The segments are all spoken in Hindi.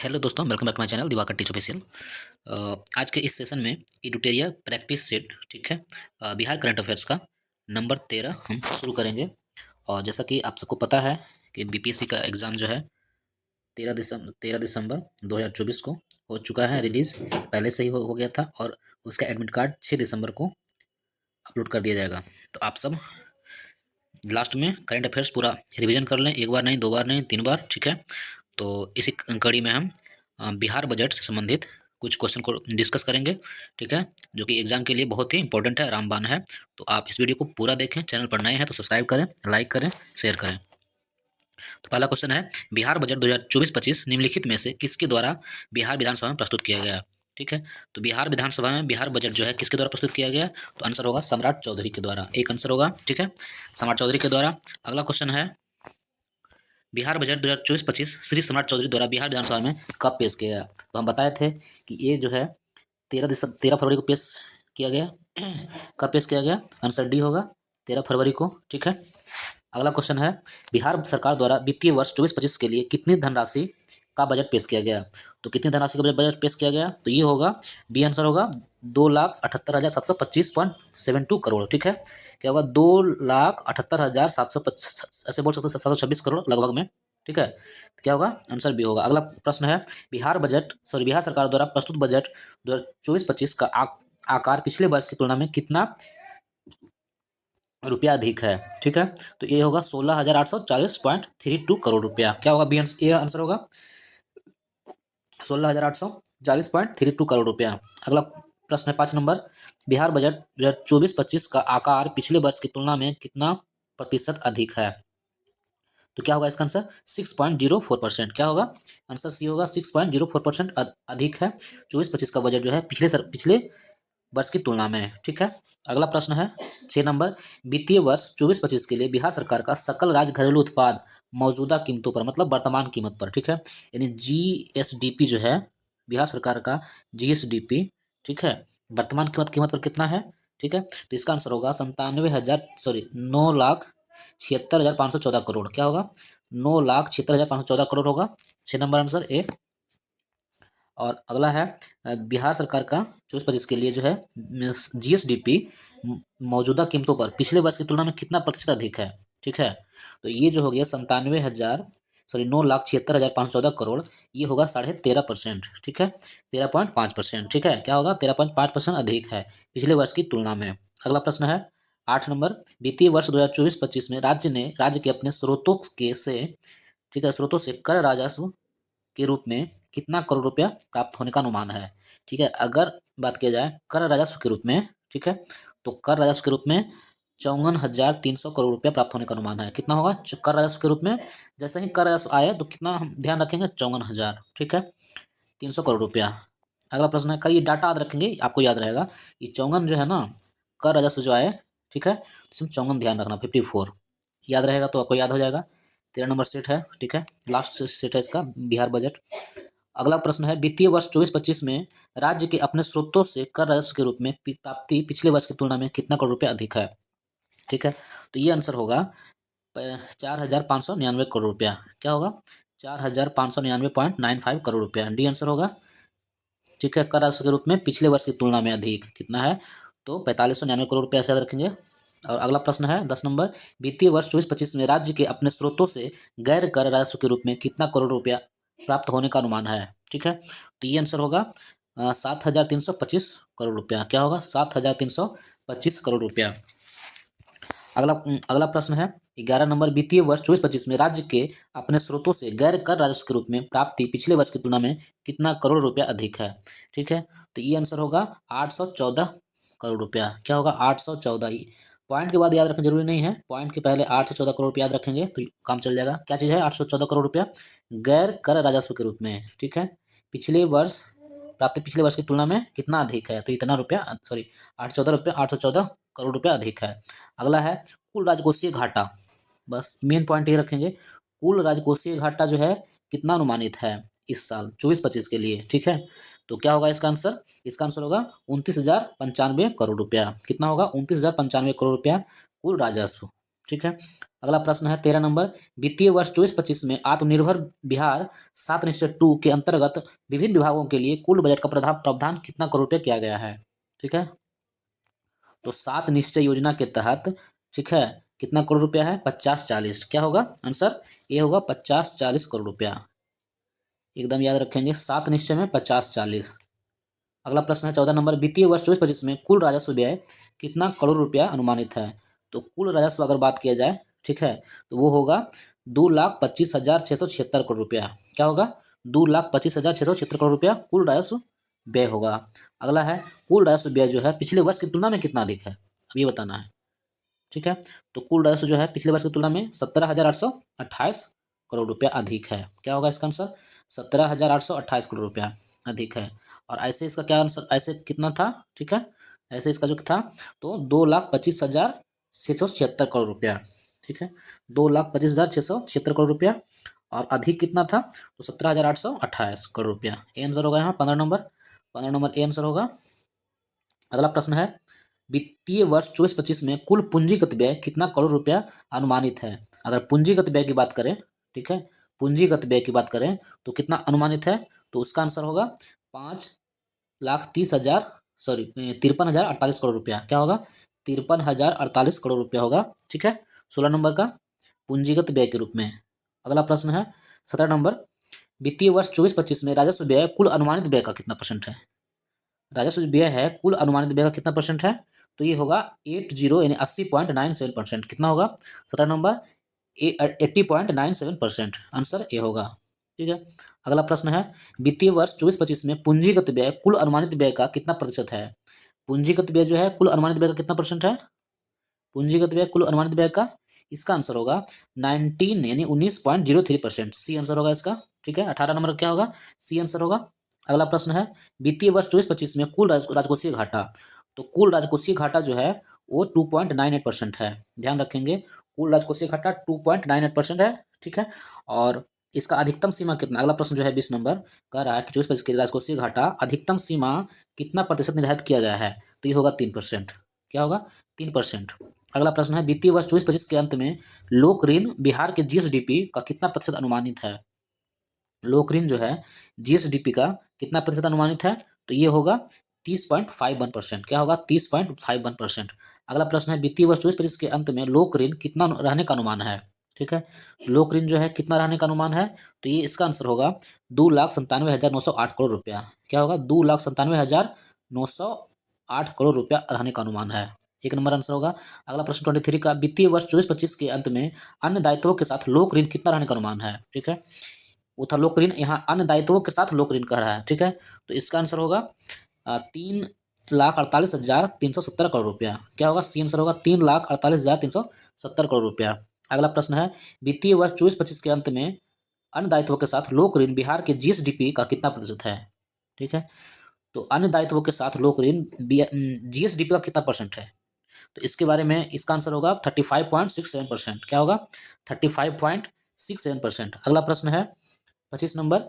हेलो दोस्तों, welcome back to my channel Diwakar teach official. आज के इस सेशन में एडुटेरिया प्रैक्टिस सेट, ठीक है, बिहार करंट अफेयर्स का नंबर 13 हम शुरू करेंगे। और जैसा कि आप सबको पता है कि बीपीएससी का एग्ज़ाम जो है 13 दिसंबर 2024 को हो चुका है रिलीज़। पहले से ही हो गया था और उसका एडमिट कार्ड 6 दिसंबर को अपलोड कर दिया जाएगा। तो आप सब लास्ट में करंट अफेयर्स पूरा रिवीजन कर लें, एक बार नहीं, दो बार नहीं, 3 बार, ठीक है। तो इसी कड़ी में हम बिहार बजट से संबंधित कुछ क्वेश्चन को डिस्कस करेंगे, ठीक है, जो कि एग्जाम के लिए बहुत ही इंपॉर्टेंट है, रामबाण है। तो आप इस वीडियो को पूरा देखें। चैनल पर नए हैं तो सब्सक्राइब करें, लाइक करें, शेयर करें। तो पहला क्वेश्चन है, बिहार बजट 2024-25 निम्नलिखित में से किसके द्वारा बिहार विधानसभा में प्रस्तुत किया गया? ठीक है, तो बिहार विधानसभा में बिहार बजट जो है किसके द्वारा प्रस्तुत किया गया? तो आंसर होगा सम्राट चौधरी के द्वारा। एक आंसर होगा, ठीक है, सम्राट चौधरी के द्वारा। अगला क्वेश्चन है, बिहार बजट 2024-25 श्री सम्राट चौधरी द्वारा बिहार विधानसभा में कब पेश किया गया? तो हम बताए थे कि ये जो है 13 फरवरी को पेश किया गया। कब पेश किया गया? आंसर डी होगा, 13 फरवरी को, ठीक है। अगला क्वेश्चन है, बिहार सरकार द्वारा वित्तीय वर्ष 24-25 के लिए कितनी धनराशि का बजट पेश किया गया? तो कितनी धनराशि का बजट पेश किया गया? तो ये होगा, बी आंसर होगा 2,78,725.72 करोड़, ठीक है। क्या होगा? 2,78,725, ऐसे बोल सकते 726 करोड़ लगभग में, ठीक है। क्या होगा? आंसर बी होगा। अगला प्रश्न है, बिहार सरकार द्वारा प्रस्तुत बजट 2024-25 का आकार पिछले वर्ष की तुलना में कितना रुपया अधिक है? ठीक है, तो ये होगा 16,840.32 करोड़ रुपया। क्या होगा? ये आंसर होगा 16,840.32 करोड़ रुपया। अगला प्रश्न है 5 नंबर, बिहार बजट 2024-25 का आकार पिछले वर्ष की तुलना में कितना प्रतिशत अधिक है? तो क्या होगा इसका आंसर? 6.04%। क्या होगा? आंसर सी होगा, 6.04% अधिक है 24-25 का बजट जो है पिछले वर्ष की तुलना में, ठीक है। अगला प्रश्न है 6 नंबर, वित्तीय वर्ष 24-25 के लिए बिहार सरकार का सकल राज्य घरेलू उत्पाद मौजूदा कीमतों पर, मतलब वर्तमान कीमत पर, ठीक है, यानी जीएसडीपी जो है बिहार सरकार का जीएसडीपी, ठीक है, वर्तमान कीमत पर कितना है? ठीक है, तो इसका आंसर होगा 9,76,514 करोड़। क्या होगा? 9,76,514 करोड़ होगा। 6 नंबर आंसर ए। और अगला है, बिहार सरकार का 24-25 के लिए जो है जीएसडीपी मौजूदा कीमतों पर पिछले वर्ष की तुलना में कितना प्रतिशत अधिक है? ठीक है, तो ये जो हो गया 9,76,514 करोड़, ये होगा 13.5%, ठीक है, 13.5%, ठीक है। क्या होगा? 13.5% अधिक है पिछले वर्ष की तुलना में। अगला प्रश्न है 8 नंबर, वित्तीय वर्ष 2024-25 में राज्य के अपने स्रोतों से कर राजस्व के रूप में कितना करोड़ रुपया प्राप्त होने का अनुमान है? ठीक है, अगर बात किया जाए कर राजस्व के रूप में, ठीक है, तो कर राजस्व के रूप में 54,300 करोड़ रुपया प्राप्त होने का अनुमान है। कितना होगा कर राजस्व के रूप में? जैसे ही कर राजस्व आए तो कितना हम ध्यान रखेंगे? 54,000, ठीक है, 300 करोड़ रुपया। अगला प्रश्न है, कई डाटा याद रखेंगे, आपको याद रहेगा ये 54 जो है ना, कर राजस्व जो आए, ठीक है, इसमें 54 ध्यान रखना, 54 याद रहेगा तो आपको याद हो जाएगा। 13 नंबर सेट है, ठीक है, लास्ट सेट है इसका बिहार बजट। अगला प्रश्न है, वित्तीय वर्ष 24-25 में राज्य के अपने स्रोतों से कर राजस्व के रूप में प्राप्ति पिछले वर्ष की तुलना में कितना करोड़ रुपया अधिक है? ठीक है, तो ये आंसर होगा 4,599 करोड़ रुपया। क्या होगा? 4,599.95 करोड़ रुपया, डी आंसर होगा, ठीक है। कर राजस्व के रूप में पिछले वर्ष की तुलना में अधिक कितना है? तो 4,599 करोड़ रुपया ऐसे याद रखेंगे। और अगला प्रश्न है 10 नंबर, वित्तीय वर्ष 24-25 में राज्य के अपने स्रोतों से गैर कर राजस्व के रूप में कितना करोड़ रुपया प्राप्त होने का अनुमान है? ठीक है, तो ये आंसर होगा 7,325 करोड़ रुपया। क्या होगा? 7,325 करोड़ रुपया। अगला अगला प्रश्न है 11 नंबर, वित्तीय वर्ष 24-25 में राज्य के अपने स्रोतों से गैर कर राजस्व के रूप में प्राप्ति पिछले वर्ष की तुलना में कितना करोड़ रुपया अधिक है? ठीक है, तो ये आंसर होगा 814 करोड़ रुपया। क्या होगा? 814। पॉइंट के बाद याद रखना जरूरी नहीं है, पॉइंट के पहले 814 करोड़ रुपया याद रखेंगे तो काम चल जाएगा। क्या चीज़ है 814 करोड़ रुपया? गैर कर राजस्व के रूप में, ठीक है, पिछले वर्ष प्राप्ति पिछले वर्ष की तुलना में कितना अधिक है? तो इतना रुपया, सॉरी, 814 करोड़ रुपया अधिक है। अगला है कुल राजकोषीय घाटा, बस मेन पॉइंट ये रखेंगे, कुल राजकोषीय घाटा जो है कितना अनुमानित है इस साल 24-25 के लिए? ठीक है, तो क्या होगा इसका आंसर? इसका आंसर होगा 29,095 करोड़ रुपया। कितना होगा? 29,095 करोड़ रुपया कुल राजस्व, ठीक है। अगला प्रश्न है 13 नंबर, वित्तीय वर्ष 24-25 में आत्मनिर्भर बिहार 7/2 के अंतर्गत विभिन्न विभागों के लिए कुल बजट का प्रावधान कितना करोड़ रुपये किया गया है। ठीक है, तो 7 निश्चय योजना के तहत, ठीक है, कितना करोड़ रुपया है, 50-40। क्या होगा आंसर, ये होगा 50-40 करोड़ रुपया। एकदम याद रखेंगे, 7 निश्चय में 50-40। अगला प्रश्न है 14 नंबर, वित्तीय वर्ष 24-25 में कुल राजस्व व्यय कितना करोड़ रुपया अनुमानित है। तो कुल राजस्व अगर बात किया जाए, ठीक है, तो वो होगा 2,25,676 करोड़ रुपया। क्या होगा, 2,25,676 करोड़ रुपया कुल राजस्व व्यय होगा। अगला है, कुल राजस्व व्यय जो है पिछले वर्ष की तुलना में कितना अधिक है, अब ये बताना है। ठीक है, तो कुल राजस्व जो है पिछले वर्ष की तुलना में 17,828 करोड़ रुपया अधिक है। क्या होगा इसका आंसर, 17,828 करोड़ रुपया अधिक है। और ऐसे इसका क्या आंसर, ऐसे कितना था, ठीक है, ऐसे इसका जो था तो 2,25,676 करोड़ रुपया। ठीक है, 2,25,676 करोड़ रुपया, और अधिक कितना था, तो 17,828 करोड़ रुपया। ए आंसर होगा यहाँ 15 नंबर ए आंसर होगा। अगला प्रश्न है, वित्तीय वर्ष 24-25 में कुल पूंजीगत व्यय कितना करोड़ रुपया अनुमानित है। अगर पूंजीगत व्यय की बात करें, ठीक है, पूंजीगत व्यय की बात करें तो कितना अनुमानित है, तो उसका आंसर होगा 5,30,000 सॉरी 53,048 करोड़ रुपया। क्या होगा, 53,048 करोड़ रुपया होगा। ठीक है, 16 नंबर का पूंजीगत व्यय के रूप में। अगला प्रश्न है 17 नंबर, वित्तीय वर्ष 24-25 में राजस्व व्यय कुल अनुमानित व्यय का कितना परसेंट है। राजस्व व्यय है कुल अनुमानित व्यय का कितना परसेंट है, तो ये होगा 80 यानी 80.97%। कितना होगा, 17 नंबर 80.97%, आंसर ए होगा। ठीक है, अगला प्रश्न है, वित्तीय वर्ष 24-25 में पूंजीगत व्यय कुल अनुमानित व्यय का कितना प्रतिशत है। पूंजीगत व्यय जो है कुल अनुमानित व्यय का कितना परसेंट है, पूंजीगत व्यय कुल अनुमानित व्यय का, इसका आंसर होगा 19 यानी 19.03%, सी आंसर होगा इसका। ठीक है, 18 नंबर क्या होगा, सी आंसर होगा। अगला प्रश्न है, वित्तीय वर्ष 24-25 में कुल राजकोषीय घाटा, तो कुल राजकोषीय घाटा जो है वो 2.98% है। ध्यान रखेंगे, कुल राजकोषीय घाटा 2.98% है। ठीक है, और इसका अधिकतम सीमा कितना, अगला प्रश्न जो है 20 नंबर कह रहा है कि 24-25 के राजकोषीय घाटा अधिकतम सीमा कितना प्रतिशत निर्धारित किया गया है, तो ये होगा 3%। क्या होगा, 3%। अगला प्रश्न है, वित्तीय वर्ष 24-25 के अंत में लोक ऋण बिहार के जीएसडीपी का कितना प्रतिशत अनुमानित है। लोक ऋण जो है जीएसडीपी का कितना प्रतिशत अनुमानित है, तो ये होगा 30.51%। क्या होगा, 30.51%। अगला प्रश्न है, वित्तीय वर्ष 24-25 के अंत में लोक ऋण कितना रहने का अनुमान है। ठीक है, लोक ऋण जो है कितना रहने का अनुमान है, तो ये इसका आंसर होगा 2,97,908 करोड़ रुपया। क्या होगा, 2,97,908 करोड़ रुपया रहने का अनुमान है। एक नंबर आंसर होगा। अगला प्रश्न 23 का, वित्तीय वर्ष 24-25 के अंत में अन्य दायित्वों के साथ लोक ऋण कितना रहने का अनुमान है। ठीक है, वो था लोक ऋण, यहाँ अन्य दायित्वों के साथ लोक ऋण कह रहा है। ठीक है, तो इसका आंसर होगा 3,48,370 करोड़ रुपया। क्या होगा, सी आंसर होगा 3,48,370 करोड़ रुपया। अगला प्रश्न है, वित्तीय वर्ष 24-25 के अंत में अन्य दायित्वों के साथ लोक ऋण बिहार के जीएसडीपी का कितना प्रतिशत है। ठीक है, तो अन्य दायित्वों के साथ लोक ऋण जीएसडीपी का कितना परसेंट है, तो इसके बारे में इसका आंसर होगा 35.67%। क्या होगा, 35.67%। अगला प्रश्न है 25 नंबर,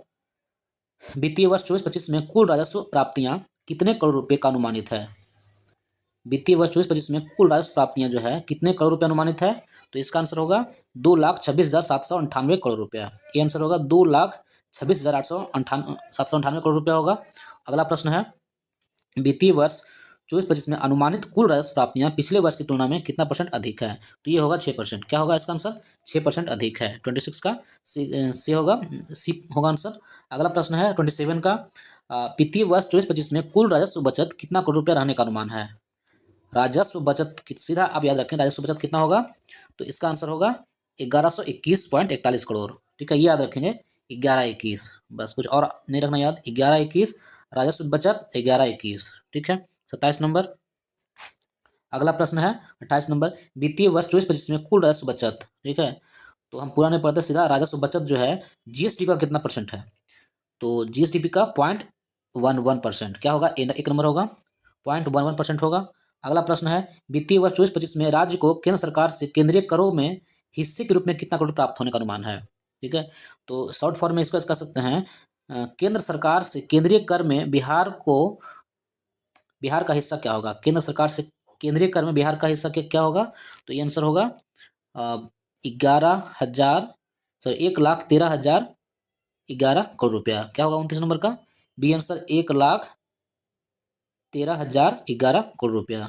वित्तीय वर्ष 24-25 में कुल राजस्व प्राप्तियां कितने करोड़ रुपए का अनुमानित है। वित्तीय वर्ष 24-25 में कुल राजस्व प्राप्तियां जो है कितने करोड़ रुपए अनुमानित है, तो इसका आंसर होगा 2,26,798 करोड़ रुपया। ये आंसर होगा 2,26,798 करोड़ रुपया होगा। अगला प्रश्न है, वित्तीय वर्ष 24-25 में अनुमानित कुल राजस्व प्राप्तियां पिछले वर्ष की तुलना में कितना परसेंट अधिक है, तो ये होगा 6%। क्या होगा इसका आंसर, 6% अधिक है। 26 का सी होगा, सी होगा आंसर। अगला प्रश्न है 27 का, वित्तीय वर्ष 24-25 में कुल राजस्व बचत कितना करोड़ रुपया रहने का अनुमान है। राजस्व बचत सीधा आप याद रखें, राजस्व बचत कितना होगा, तो इसका आंसर होगा 1,121.41 करोड़। ठीक है, ये याद रखेंगे 1121, बस कुछ और नहीं रखना याद, 1121 राजस्व बचत 1121। ठीक है, 27 नंबर। अगला प्रश्न है 28 नंबर, वित्तीय वर्ष 24-25 में कुल राजस्व बचत, ठीक है, तो हम पूरा नहीं पढ़ते, सीधा राजस्व बचत जो है जीएसटी का कितना परसेंट है, तो जीएसडीपी का 0.11%। क्या होगा, एक नंबर होगा 0.11% होगा। अगला प्रश्न है, वित्तीय वर्ष 24-25 में राज्य को केंद्र सरकार से केंद्रीय करों में हिस्से के रूप में कितना करोड़ प्राप्त होने का अनुमान है। ठीक है, तो शॉर्ट फॉर्म में इसको कह सकते हैं, केंद्र सरकार से केंद्रीय कर में बिहार का हिस्सा क्या होगा, केंद्र सरकार से केंद्रीय कर में बिहार का हिस्सा क्या होगा, तो ये आंसर होगा 11,000 सॉरी 1,13,011 करोड़ रुपया। क्या होगा 29 नंबर का? बी आंसर 1,13,011 करोड़ रुपया।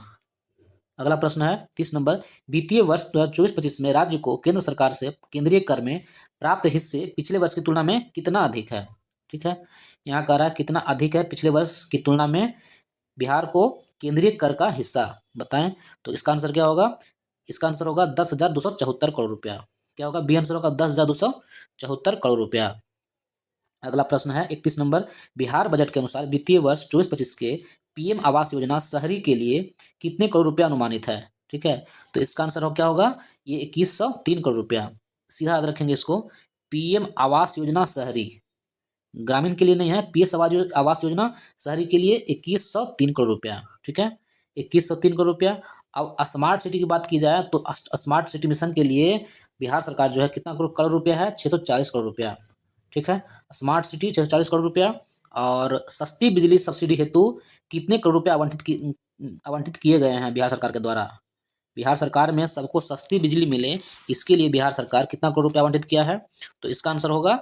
अगला प्रश्न है 30 नंबर, वित्तीय वर्ष 2024-25 में राज्य को केंद्र सरकार से केंद्रीय कर में प्राप्त हिस्से पिछले वर्ष की तुलना में कितना अधिक है? ठीक है, यहाँ कह रहा है कितना अधिक है पिछले वर्ष की तुलना में बिहार को केंद्रीय कर का हिस्सा बताएं। तो इसका आंसर क्या होगा? इसका आंसर होगा 10,274 करोड़ रुपया। क्या होगा? बी आंसर होगा 10,274 करोड़ रुपया। अगला प्रश्न है 31 नंबर, बिहार बजट के अनुसार वित्तीय वर्ष 24-25 के पीएम आवास योजना शहरी के लिए कितने करोड़ रुपया अनुमानित है? ठीक है, तो इसका आंसर हो क्या होगा? ये 2103 करोड़ रुपया। सीधा याद रखेंगे इसको, पीएम आवास योजना शहरी, ग्रामीण के लिए नहीं है, पीएस आवास योजना शहरी के लिए 2103 करोड़ रुपया। ठीक है, 2103 करोड़ रुपया। अब स्मार्ट सिटी की बात की जाए तो स्मार्ट सिटी मिशन के लिए बिहार सरकार जो है कितना करोड़ रुपया है? 640 करोड़ रुपया। ठीक है, स्मार्ट सिटी 640 करोड़ रुपया। और सस्ती बिजली सब्सिडी हेतु कितने करोड़ रुपया आवंटित किए गए हैं बिहार सरकार के द्वारा? बिहार सरकार में सबको सस्ती बिजली मिले, इसके लिए बिहार सरकार कितना करोड़ रुपया आवंटित किया है? तो इसका आंसर होगा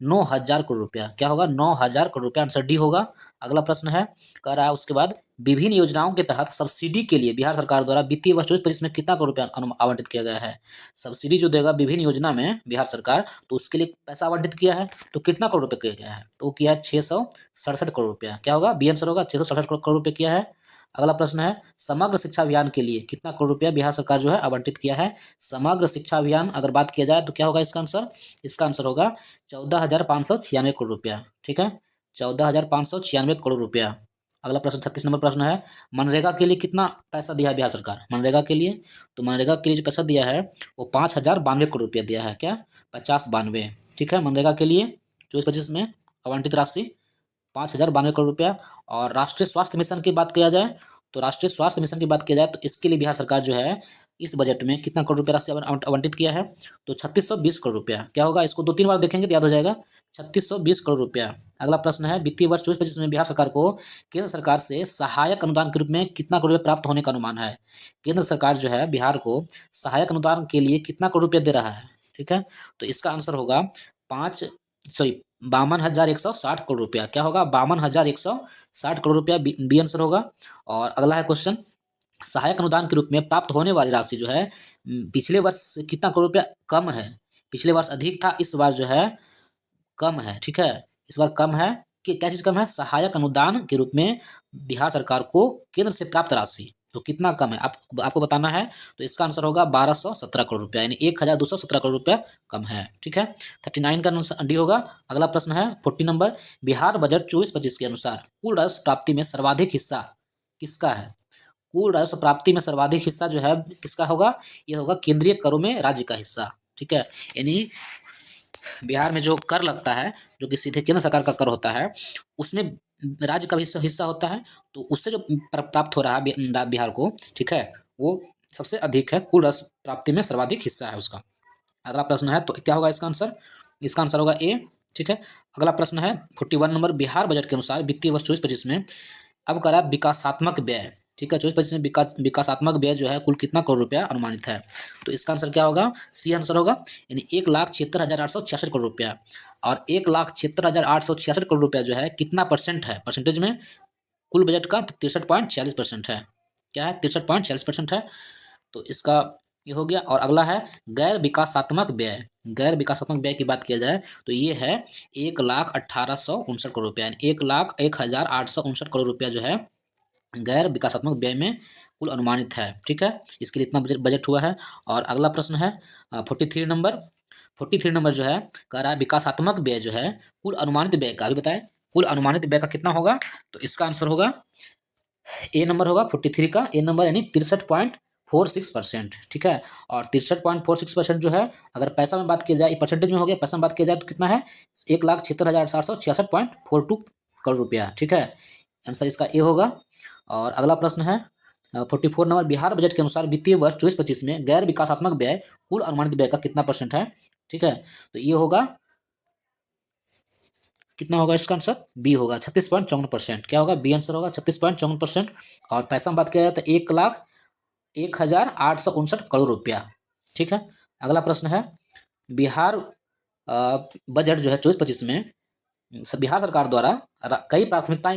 9,000 करोड़ रुपया। क्या होगा? 9,000 करोड़ रुपया, आंसर डी होगा। अगला प्रश्न है, कह रहा है उसके बाद विभिन्न योजनाओं के तहत सब्सिडी के लिए बिहार सरकार द्वारा वित्तीय वर्ष 24-25 में कितना करोड़ रुपया आवंटित किया गया है? सब्सिडी जो देगा विभिन्न योजना में बिहार सरकार, तो उसके लिए पैसा आवंटित किया है, तो कितना करोड़ रुपया किया गया है? तो वो किया है 667 करोड़ रुपया। क्या होगा? बी आंसर होगा 667 करोड़ रुपया किया है। अगला प्रश्न है, समग्र शिक्षा अभियान के लिए कितना करोड़ रुपया बिहार सरकार जो है आवंटित किया है? समग्र शिक्षा अभियान अगर बात किया जाए तो क्या होगा इसका आंसर? इसका आंसर होगा 14,596 करोड़ रुपया। ठीक है, 14,596 करोड़ रुपया। अगला प्रश्न 36 नंबर प्रश्न है, मनरेगा के लिए कितना पैसा दिया है बिहार सरकार? मनरेगा के लिए, तो मनरेगा के लिए जो पैसा दिया है वो 5,092 करोड़ रुपया दिया है। क्या? 5092। ठीक है, मनरेगा के लिए 24-25 में आवंटित राशि 5,092 करोड़ रुपया। और राष्ट्रीय स्वास्थ्य मिशन की बात किया जाए तो राष्ट्रीय स्वास्थ्य मिशन की बात किया जाए तो इसके लिए बिहार सरकार जो है इस बजट में कितना करोड़ रुपया राशि आवंटित किया है? तो 3620 करोड़ रुपया। क्या होगा? इसको 2-3 बार देखेंगे तो याद हो जाएगा, 3620 करोड़ रुपया। अगला प्रश्न है, वित्तीय वर्ष 24-25 में बिहार सरकार को केंद्र सरकार से सहायक अनुदान के रूप में कितना करोड़ रुपया प्राप्त होने का अनुमान है? केंद्र सरकार जो है बिहार को सहायक अनुदान के लिए कितना करोड़ रुपया दे रहा है? ठीक है, तो इसका आंसर होगा 52,160 करोड़ रुपया। क्या होगा? 52,160 करोड़ रुपया बी आंसर होगा। और अगला है क्वेश्चन, सहायक अनुदान के रूप में प्राप्त होने वाली राशि जो है पिछले वर्ष से कितना करोड़ रुपया कम है? पिछले वर्ष अधिक था, इस बार जो है कम है। ठीक है, इस बार कम है कि क्या चीज कम है? सहायक अनुदान के रूप में बिहार सरकार को केंद्र से प्राप्त राशि तो कितना कम है आपको बताना है। तो इसका आंसर होगा 1,217 करोड़ रुपया, यानी 1,217 करोड़ रुपया कम है। ठीक है, 39 का आंसर डी होगा। अगला प्रश्न है 40 नंबर, बिहार बजट 24-25 के अनुसार कुल राजस्व प्राप्ति में सर्वाधिक हिस्सा किसका है? कुल राजस्व प्राप्ति में सर्वाधिक हिस्सा जो है किसका होगा? ये होगा केंद्रीय करों में राज्य का हिस्सा। ठीक है, यानी बिहार में जो कर लगता है, जो कि सीधे केंद्र सरकार का कर होता है, उसमें राज्य का भी हिस्सा होता है, तो उससे जो प्राप्त हो रहा है बिहार को, ठीक है, वो सबसे अधिक है, कुल राजस्व प्राप्ति में सर्वाधिक हिस्सा है उसका। अगला प्रश्न है, तो क्या होगा इसका आंसर? इसका आंसर होगा ए। ठीक है, अगला प्रश्न है 41 नंबर, बिहार बजट के अनुसार वित्तीय वर्ष 24-25 में अब करा विकासात्मक व्यय। ठीक है, 24-25 में विकासात्मक व्यय जो है कुल कितना करोड़ रुपया अनुमानित है? तो इसका आंसर क्या होगा? सी आंसर होगा, यानी 1,76,866 करोड़ रुपया। और 1,76,866 करोड़ रुपया जो है कितना परसेंट है परसेंटेज में कुल बजट का? तो 63.46% है। क्या है? 63.46% है। तो इसका ये हो गया। और अगला है गैर विकासात्मक व्यय। गैर विकासात्मक व्यय की बात किया जाए तो ये है 1,18,69 करोड़ रुपया, यानी 1,01,869 करोड़ रुपया जो है गैर विकासात्मक व्यय में कुल अनुमानित है। ठीक है, इसके लिए इतना बजट हुआ है। और अगला प्रश्न है 43 नंबर। 43 नंबर जो है कह रहा है विकासात्मक व्यय जो है कुल अनुमानित व्यय का, अभी बताए कुल अनुमानित व्यय का कितना होगा? तो इसका आंसर होगा ए नंबर होगा 43 का, ए नंबर, यानी 63.46%। ठीक है, और 63.46% जो है अगर पैसा में बात की जाए, परसेंटेज में हो गया, पैसा में बात किया जाए तो कितना है? 1,76,766.42 करोड़ रुपया। ठीक है, आंसर इसका ए होगा। और अगला प्रश्न है 44 नंबर, बिहार बजट के अनुसार वित्तीय वर्ष 24-25 में गैर विकासात्मक व्यय कुल अनुमानित व्यय का कितना परसेंट है? ठीक है, तो ये होगा, कितना होगा इसका आंसर? बी होगा, 36.54%। क्या होगा? बी आंसर होगा 36.54%। और पैसा में बात किया जाए तो 1,01,869 करोड़ रुपया। ठीक है, अगला प्रश्न है, बिहार बजट जो है 24-25 में बिहार सरकार द्वारा कई प्राथमिकताएं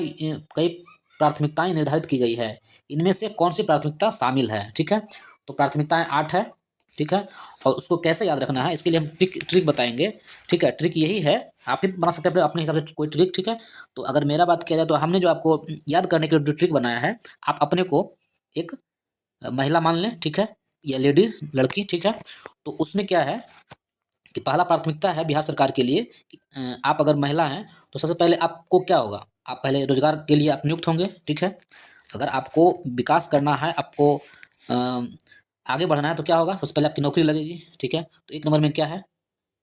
निर्धारित की गई है। इनमें से कौन सी प्राथमिकता शामिल है? ठीक है, तो प्राथमिकताएं 8 है। ठीक है, और उसको कैसे याद रखना है इसके लिए हम ट्रिक बताएंगे। ठीक है, ट्रिक यही है, आप ही बना सकते हैं अपने हिसाब से कोई ट्रिक। ठीक है, तो अगर मेरा बात किया जाए तो हमने जो आपको याद करने के लिए जो ट्रिक बनाया है, आप अपने को एक महिला मान लें। ठीक है, या लेडीज, लड़की। ठीक है, तो उसमें क्या है कि पहला प्राथमिकता है बिहार सरकार के लिए कि आप अगर महिला हैं तो सबसे पहले आपको क्या होगा, आप पहले रोजगार के लिए आप नियुक्त होंगे। ठीक है, अगर आपको विकास करना है, आपको अ, आगे बढ़ना है तो क्या होगा, सबसे पहले आपकी नौकरी लगेगी। ठीक है, तो एक नंबर में क्या है,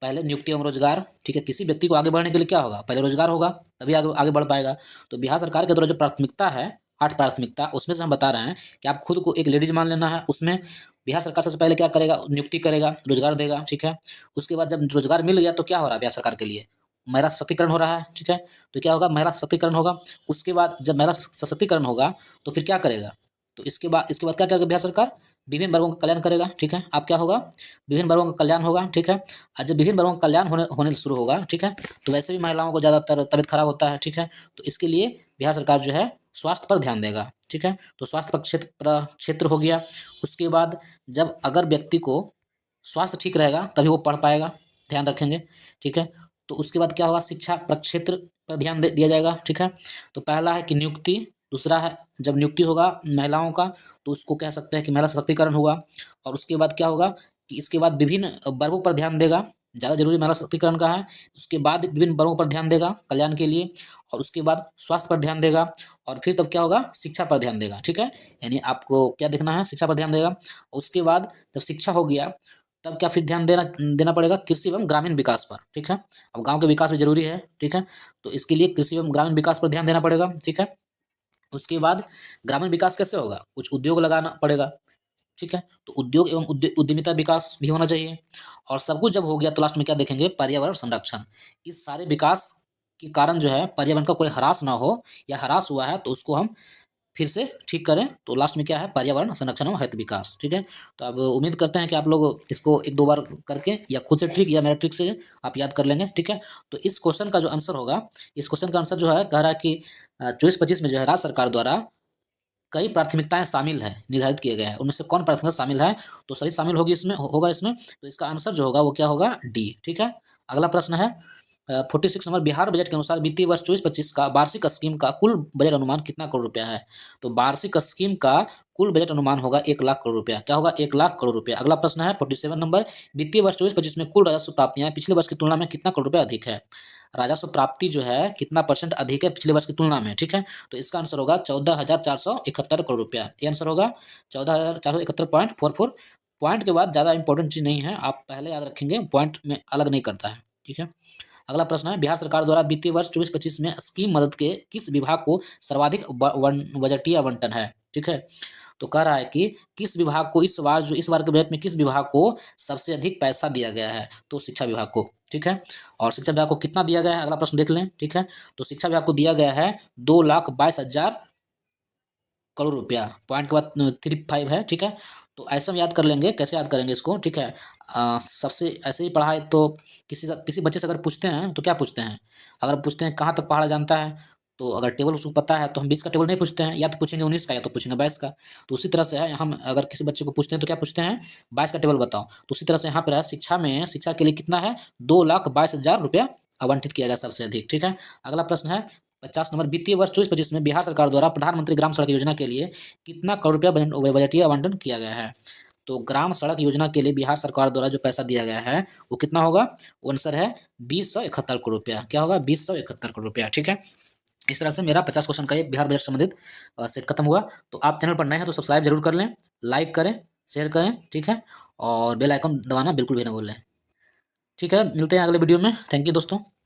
पहले नियुक्ति एवं रोजगार। ठीक है, किसी व्यक्ति को आगे बढ़ने के लिए क्या होगा, पहले रोजगार होगा, तभी आगे आगे बढ़ पाएगा। तो बिहार सरकार के द्वारा जो प्राथमिकता है, 8 प्राथमिकता, उसमें से हम बता रहे हैं कि आप खुद को एक लेडीज मान लेना है। उसमें बिहार सरकार सबसे पहले क्या करेगा, नियुक्ति करेगा, रोजगार देगा। ठीक है, उसके बाद जब रोजगार मिल गया तो क्या हो रहा है बिहार सरकार के लिए, महिला सशक्तिकरण हो रहा है। ठीक है, तो क्या होगा, महिला सशक्तिकरण होगा। उसके बाद जब महिला सशक्तिकरण होगा तो फिर क्या करेगा, तो इसके बाद क्या करेगा बिहार सरकार, विभिन्न वर्गों का कल्याण करेगा। ठीक है, अब क्या होगा, विभिन्न वर्गों का कल्याण होगा। ठीक है, और जब विभिन्न वर्गों का कल्याण होने होने शुरू होगा, ठीक है, तो वैसे भी महिलाओं को ज़्यादातर तबीयत खराब होता है। ठीक है, तो इसके लिए बिहार सरकार जो है स्वास्थ्य पर ध्यान देगा। ठीक है, तो स्वास्थ्य पर क्षेत्र हो गया। उसके बाद जब अगर व्यक्ति को स्वास्थ्य ठीक रहेगा तभी वो पढ़ पाएगा, ध्यान रखेंगे। ठीक है, तो उसके बाद क्या होगा, शिक्षा प्रक्षेत्र पर ध्यान दिया जाएगा। ठीक है, तो पहला है कि नियुक्ति, दूसरा है जब नियुक्ति होगा महिलाओं का तो उसको कह सकते हैं कि महिला सशक्तिकरण हुआ। और उसके बाद क्या होगा कि इसके बाद विभिन्न वर्गों पर ध्यान देगा, ज़्यादा जरूरी महिला सशक्तिकरण का है। उसके बाद विभिन्न वर्गों पर ध्यान देगा कल्याण के लिए, और उसके बाद स्वास्थ्य पर ध्यान देगा, और फिर तब क्या होगा, शिक्षा पर ध्यान देगा। ठीक है, यानी आपको क्या देखना है, शिक्षा पर ध्यान देगा। उसके बाद जब शिक्षा हो गया तब क्या फिर ध्यान देना देना पड़ेगा, कृषि एवं ग्रामीण विकास पर। ठीक है, अब गांव के विकास भी जरूरी है। ठीक है, तो इसके लिए कृषि एवं ग्रामीण विकास पर ध्यान देना पड़ेगा। ठीक है, उसके बाद ग्रामीण विकास कैसे होगा, कुछ उद्योग लगाना पड़ेगा। ठीक है, तो उद्योग एवं उद्यमिता विकास भी होना चाहिए। और सब कुछ जब हो गया तो लास्ट में क्या देखेंगे, पर्यावरण संरक्षण। इस सारे विकास के कारण जो है पर्यावरण का कोई ह्रास ना हो, या ह्रास हुआ है तो उसको हम फिर से ठीक करें। तो लास्ट में क्या है, पर्यावरण संरक्षण और हरित विकास। ठीक है, तो अब उम्मीद करते हैं कि आप लोग इसको एक दो बार करके या खुद से ट्रिक या मेरा ट्रिक से आप याद कर लेंगे। ठीक है, तो इस क्वेश्चन का जो आंसर होगा, इस क्वेश्चन का आंसर जो है कह रहा है कि 24-25 में जो है राज्य सरकार द्वारा कई प्राथमिकताएं शामिल है, निर्धारित किए गए हैं। उनमें से कौन प्राथमिकता शामिल है, तो सभी शामिल होगी इसमें, होगा इसमें। तो इसका आंसर जो होगा वो क्या होगा, डी। ठीक है, अगला प्रश्न है 46 नंबर, बिहार बजट के अनुसार वित्तीय वर्ष 24-25 का वार्षिक स्कीम का कुल बजट अनुमान कितना करोड़ रुपया है? तो वार्षिक स्कीम का कुल बजट अनुमान होगा 1 लाख करोड़ रुपया। क्या होगा, 1 लाख करोड़ रुपया। अगला प्रश्न है 47 नंबर, वित्तीय वर्ष 24-25 में कुल राजस्व प्राप्तियां पिछले वर्ष की तुलना में कितना करोड़ रुपया अधिक है? राजस्व प्राप्ति जो है कितना परसेंट अधिक है पिछले वर्ष की तुलना में? ठीक है, तो इसका आंसर होगा 14,471 करोड़ रुपया। ये आंसर होगा 14,471.44। पॉइंट के बाद ज़्यादा इंपॉर्टेंट चीज़ नहीं है, आप पहले याद रखेंगे, पॉइंट में अलग नहीं करता है। ठीक है, अगला प्रश्न है, बिहार सरकार द्वारा वित्तीय वर्ष 24-25 में स्कीम मदद के किस विभाग को सर्वाधिक बजटीय आवंटन है? ठीक है, तो कह रहा है कि किस विभाग को इस बार के बजट में किस विभाग को सबसे अधिक पैसा दिया गया है? तो शिक्षा विभाग को। ठीक है, और शिक्षा विभाग को कितना दिया गया है, अगला प्रश्न देख लें। ठीक है, तो शिक्षा विभाग को दिया गया है 2,22,000 करोड़ रुपया। पॉइंट के बाद 35 है। ठीक है, तो ऐसे हम याद कर लेंगे, कैसे याद करेंगे इसको। ठीक है, सबसे ऐसे ही पढ़ा है तो किसी बच्चे से अगर पूछते हैं तो क्या पूछते हैं, अगर पूछते हैं कहाँ तक पहाड़ा जानता है, तो अगर टेबल उसको पता है तो हम 20 का टेबल नहीं पूछते हैं, या तो पूछेंगे 19 का या तो पूछेंगे 22 का। तो उसी तरह से है, हम अगर किसी बच्चे को पूछते हैं तो क्या पूछते हैं, 22 का टेबल बताओ। तो उसी तरह से यहाँ पर है, शिक्षा के लिए कितना है, 2,22,000 रुपया आवंटित किया गया सबसे अधिक। ठीक है, अगला प्रश्न है 50 नंबर, वित्तीय वर्ष 24-25 में बिहार सरकार द्वारा प्रधानमंत्री ग्राम सड़क योजना के लिए कितना करोड़ रुपया बजटीय आवंटन किया गया है? तो ग्राम सड़क योजना के लिए बिहार सरकार द्वारा जो पैसा दिया गया है वो कितना होगा, वो आंसर है 2,171 करोड़ रुपया। क्या होगा, 2,171 करोड़ रुपया। ठीक है, इस तरह से मेरा 50 क्वेश्चन का एक बिहार बजट संबंधित सेट खत्म हुआ। तो आप चैनल पर नए हैं तो सब्सक्राइब जरूर कर लें, लाइक करें, शेयर करें। ठीक है, और बेल आइकन दबाना बिल्कुल भी ना भूलें। ठीक है, मिलते हैं अगले वीडियो में। थैंक यू दोस्तों।